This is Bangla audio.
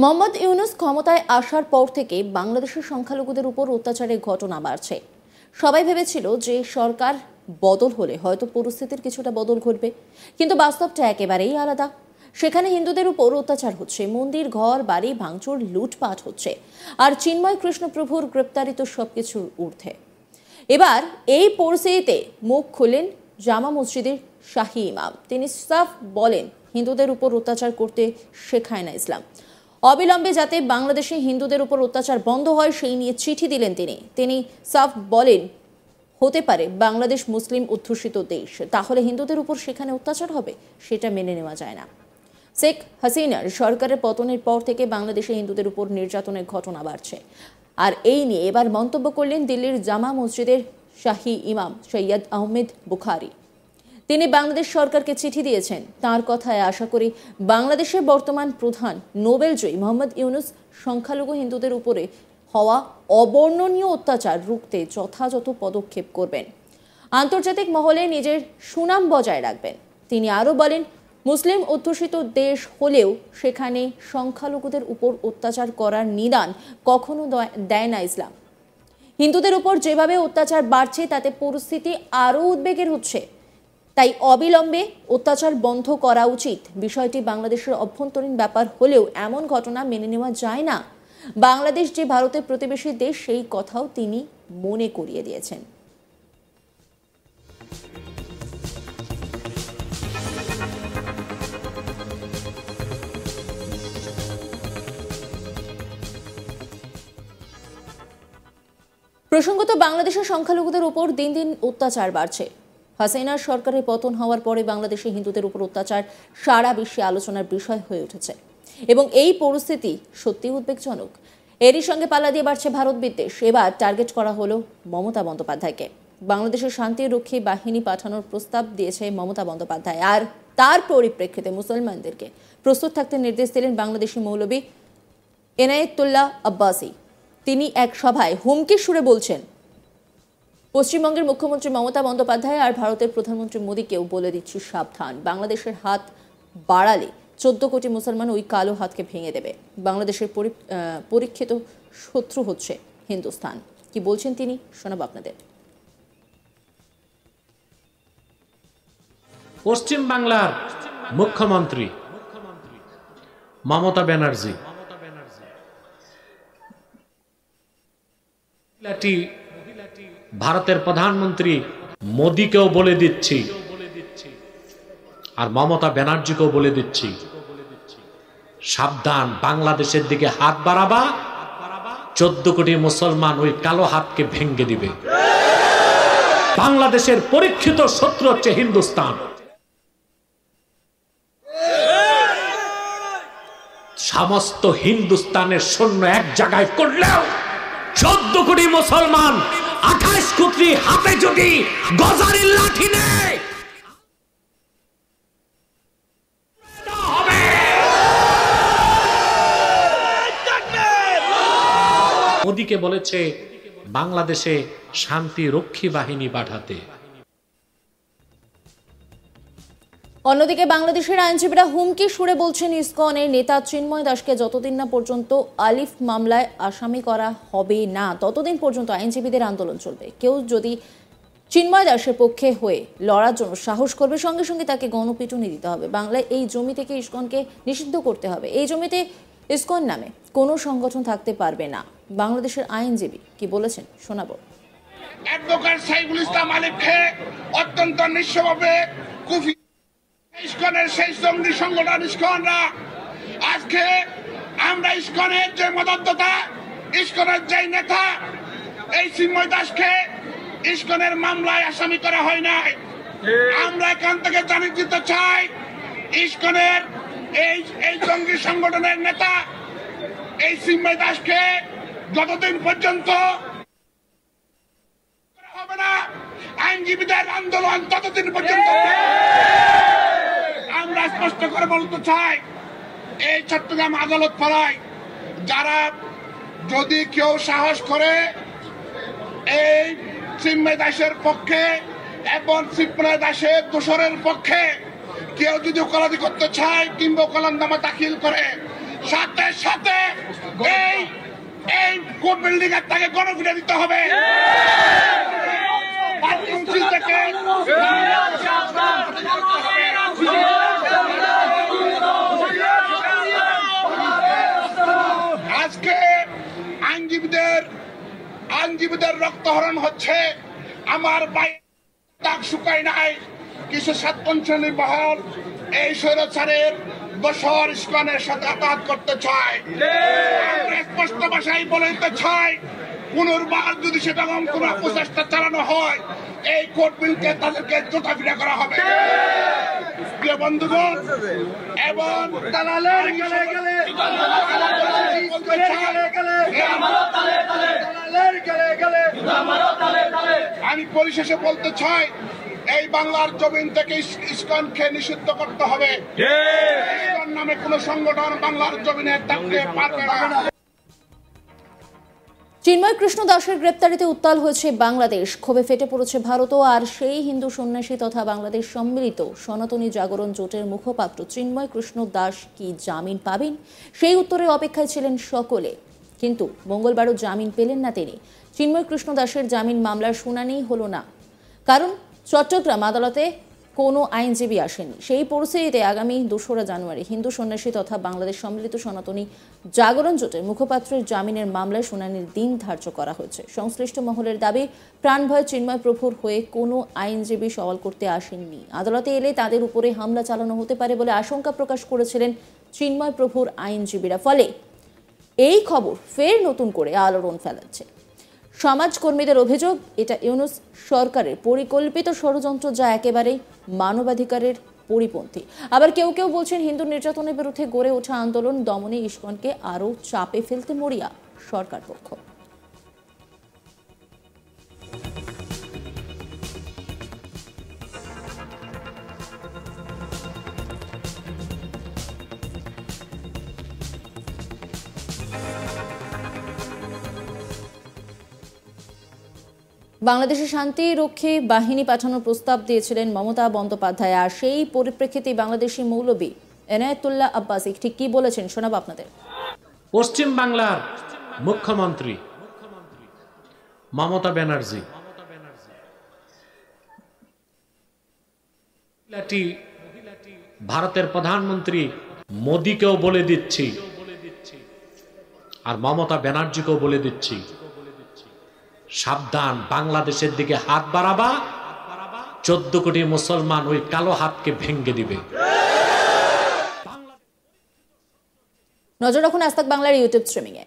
মোহাম্মদ ইউনূস ক্ষমতায় আসার পর থেকে বাংলাদেশের সংখ্যালঘুদের উপর অত্যাচারের ঘটনা বাড়ছে। সবাই ভেবেছিল যে সরকার বদল হলে হয়তো পরিস্থিতির কিছুটা বদল ঘটবে, কিন্তু বাস্তবটা একেবারেই আলাদা। সেখানে হিন্দুদের উপর অত্যাচার হচ্ছে, মন্দির ঘর বাড়ি ভাঙচুর লুটপাট হচ্ছে, আর চিন্ময় কৃষ্ণপ্রভুর গ্রেপ্তারিত সবকিছুর ঊর্ধ্বে। এবার এই পরিস্থিতিতে মুখ খুললেন জামা মসজিদের শাহী ইমাম। তিনি সাফ বলেন, হিন্দুদের উপর অত্যাচার করতে শেখায় না ইসলাম। অবিলম্বে যাতে বাংলাদেশে হিন্দুদের উপর অত্যাচার বন্ধ হয় সেই নিয়ে চিঠি দিলেন তিনি সাফ বলেন, হতে পারে বাংলাদেশ মুসলিম অধ্যুষিত দেশ, তাহলে হিন্দুদের উপর সেখানে অত্যাচার হবে, সেটা মেনে নেওয়া যায় না। শেখ হাসিনার সরকারের পতনের পর থেকে বাংলাদেশে হিন্দুদের উপর নির্যাতনের ঘটনা বাড়ছে। আর এই নিয়ে এবার মন্তব্য করলেন দিল্লির জামা মসজিদের শাহী ইমাম সৈয়দ আহমেদ বুখারী। তিনি বাংলাদেশ সরকারকে চিঠি দিয়েছেন। তার কথায় আশা করি বাংলাদেশের বর্তমান প্রধান নোবেলজয়ী মোহাম্মদ ইউনূস সংখ্যালঘু হিন্দুদের উপরে হওয়া অবর্ণনীয় অত্যাচার রুখতে যথাযথ পদক্ষেপ করবেন, আন্তর্জাতিক মহলে নিজের সুনাম বজায় রাখবেন। তিনি আরও বলেন, মুসলিম অধ্যুষিত দেশ হলেও সেখানে সংখ্যালঘুদের উপর অত্যাচার করার নিদান কখনো দেয় না ইসলাম। হিন্দুদের উপর যেভাবে অত্যাচার বাড়ছে তাতে পরিস্থিতি আরও উদ্বেগের হচ্ছে। তাই অবিলম্বে অত্যাচার বন্ধ করা উচিত। বিষয়টি বাংলাদেশের অভ্যন্তরীণ ব্যাপার হলেও এমন ঘটনা মেনে নেওয়া যায় না। বাংলাদেশ যে ভারতের প্রতিবেশী দেশ সেই কথাও তিনি মনে করিয়ে দিয়েছেন। প্রসঙ্গত, বাংলাদেশের সংখ্যালঘুদের উপর দিন দিন অত্যাচার বাড়ছে। হাসিনার সরকারের পতন হওয়ার পরে বাংলাদেশে হিন্দুদের উপর অত্যাচার সারা বিশ্বে আলোচনার বিষয় হয়ে উঠেছে এবং এই পরিস্থিতি সত্যি উদ্বেগজনক। এরই সঙ্গে পাল্লা দিয়ে বাড়ছে ভারত বিদ্বেষ। এবার টার্গেট করা হলো মমতা বন্দ্যোপাধ্যায়কে। বাংলাদেশের শান্তিরক্ষী বাহিনী পাঠানোর প্রস্তাব দিয়েছে মমতা বন্দ্যোপাধ্যায়, আর তার পরিপ্রেক্ষিতে মুসলমানদেরকে প্রস্তুত থাকতে নির্দেশ দিলেন বাংলাদেশি মৌলবী এনায়েতুল্লাহ আব্বাসী। তিনি এক সভায় হুমকির সুরে বলছেন, পশ্চিমবঙ্গের মুখ্যমন্ত্রী মমতা বন্দ্যোপাধ্যায় আর ভারতের প্রধানমন্ত্রী মোদীকেও বলে দিচ্ছি সাবধান, বাংলাদেশের হাত বাড়ালে 14 কোটি মুসলমান ওই কালো হাতকে ভেঙে দেবে। বাংলাদেশের পরীক্ষিত শত্রু হচ্ছে হিন্দুস্তান। কি বলছেন তিনি, শোনাব আপনাদের। পশ্চিম বাংলার মুখ্যমন্ত্রী মমতা ব্যানার্জি ভারতের প্রধানমন্ত্রী মোদীকেও বলে দিচ্ছি আর মমতা ব্যানার্জিকেও বলে দিচ্ছি, সাবধান, বাংলাদেশের দিকে হাত বাড়াবা, 14 কোটি মুসলমান ওই কালো হাতকে ভেঙে দিবে। বাংলাদেশের পরীক্ষিত শত্রু হচ্ছে হিন্দুস্তান। সমস্ত হিন্দুস্তানের সৈন্য এক জায়গায় করলেও 14 কোটি মুসলমান 28 কোটি হাতে যদি গজারির লাঠি নেয়, মোদীকে বলেছে বাংলাদেশে শান্তি রক্ষী বাহিনী পাঠাতে। অন্যদিকে বাংলাদেশের আইনজীবীরা হুমকি সুরে বলছেন, ইসকনের নেতা চিন্ময় দাসকে যতদিন না পর্যন্ত আলিফ মামলায় আসামি করা হবে না ততদিন পর্যন্ত আইনজীবীদের আন্দোলন চলবে। কেউ যদি চিন্ময় দাসের পক্ষে হয়ে লড়ার জন্য সাহস করবে, সঙ্গে সঙ্গে তাকে গণপিটুনি দিতে হবে। বাংলায় এই জমি থেকে ইসকনকে নিষিদ্ধ করতে হবে। এই জমিতে ইসকন নামে কোনো সংগঠন থাকতে পারবে না। বাংলাদেশের আইনজীবী কি বলেছেন, শোনাবো। অ্যাডভোকেট সাইফুল ইসলাম আলিফকে অত্যন্ত নিঃস্বভাবে ইসকনের সেই জঙ্গি সংগঠন ইসকনরা আজকে আমরা ইসকনের যে মদতদাতা, ইসকনের যে নেতা, এই চিন্ময় দাসকে ইসকনের মামলায় আসামি করা হয় নাই। আমরা এখান থেকে জানিয়ে দিতে চাই, ইসকনের এই জঙ্গি সংগঠনের নেতা এই চিন্ময় দাসকে যতদিন পর্যন্ত হবে না, আইনজীবীদের আন্দোলন ততদিন পর্যন্ত। আমরা স্পষ্ট করে বলতে চাই, এই চট্টগ্রাম আদালত পাড়ায় যারা যদি কেউ সাহস করে এই চিন্ময় দাসের পক্ষে এবং চিন্ময় দাসের দোষরের পক্ষে কেউ যদি ওকালতি করতে চায় কিংবা ওকালতনামা দাখিল করে, সাথে সাথে এই কোর্ট বিল্ডিং এর তাকে গণপিটা দিতে হবে। কাউন্সিল থেকে আজকে আইনজীবীদের রক্তহরণ হচ্ছে। আমার দাগ শুকায় নাই। কিছু সাতপঞ্চলী মহল এই স্বৈরাচারের বছর ইস্কনের সাথে আঘাত করতে চায়। আমরা স্পষ্ট ভাষায় বলে দিতে চাই, পুনর্বার যদি সেটা কোন প্রচেষ্টা চালানো হয়, এই কোর্ট বিলকে তাদেরকে জোটাফিটা করা হবে। প্রিয় বন্ধুগণ, এবং আমি পরিশেষে বলতে চাই, এই বাংলার জমিন থেকে ইস্কনকে নিষিদ্ধ করতে হবে। ইস্কন নামে কোন সংগঠন বাংলার জমিনে থাকতে পারবে না। চিন্ময় কৃষ্ণ দাসের গ্রেপ্তারিতে উত্তাল হয়েছে বাংলাদেশ, ক্ষোভে ফেটে পড়েছে ভারতও। আর সেই হিন্দু সন্ন্যাসী তথা বাংলাদেশ সম্মিলিত সনাতনী জাগরণ জোটের মুখপাত্র চিন্ময় কৃষ্ণ দাস কি জামিন পাবেন, সেই উত্তরের অপেক্ষায় ছিলেন সকলে। কিন্তু মঙ্গলবারও জামিন পেলেন না তিনি। চিন্ময় কৃষ্ণ দাসের জামিন মামলার শুনানি হলো না, কারণ চট্টগ্রাম আদালতে কোনো আইনজীবী আসেনি। সেই পরিস্থিতিতে আগামী 2রা জানুয়ারি হিন্দু সন্ন্যাসী তথা বাংলাদেশ সম্মিলিত সনাতনী জাগরণ জোটের মুখপাত্রের জামিনের মামলায় শুনানির দিন ধার্য করা হয়েছে। সংশ্লিষ্ট মহলের দাবি, প্রাণভয় চিন্ময় প্রভুর হয়ে কোনো আইনজীবী সওয়াল করতে আসেননি। আদালতে এলে তাদের উপরে হামলা চালানো হতে পারে বলে আশঙ্কা প্রকাশ করেছিলেন চিন্ময় প্রভুর আইনজীবীরা। ফলে এই খবর ফের নতুন করে আলোড়ন ফেলাচ্ছে। সমাজকর্মীদের অভিযোগ, এটা ইউনূস সরকারের পরিকল্পিত ষড়যন্ত্র, যা একেবারেই মানবাধিকারের পরিপন্থী। আবার কেউ কেউ বলছেন, হিন্দু নির্যাতনের বিরুদ্ধে গড়ে ওঠা আন্দোলন দমনে ইস্কনকে আরও চাপে ফেলতে মরিয়া সরকার পক্ষ। বাংলাদেশে শান্তিরক্ষী বাহিনী পাঠানোর প্রস্তাব দিয়েছিলেন মমতা বন্দ্যোপাধ্যায়। আর সেই পরিপ্রেক্ষিতে বাংলাদেশি মৌলবী এনায়েতুল্লাহ আব্বাসী ঠিক কি বলেছেন শোনাব আপনাদের। পশ্চিম বাংলার মুখ্যমন্ত্রী মমতা ব্যানার্জি ভারতের প্রধানমন্ত্রী মোদীকেও বলে দিচ্ছি, আর মমতা ব্যানার্জিকেও বলে দিচ্ছি, সাবধান, বাংলাদেশের দিকে হাত বাড়াবা, 14 কোটি মুসলমান ওই কালো হাতকে ভেঙে দিবে। নজর রাখুন আজ তাক বাংলার ইউটিউব স্ট্রিমিং এ।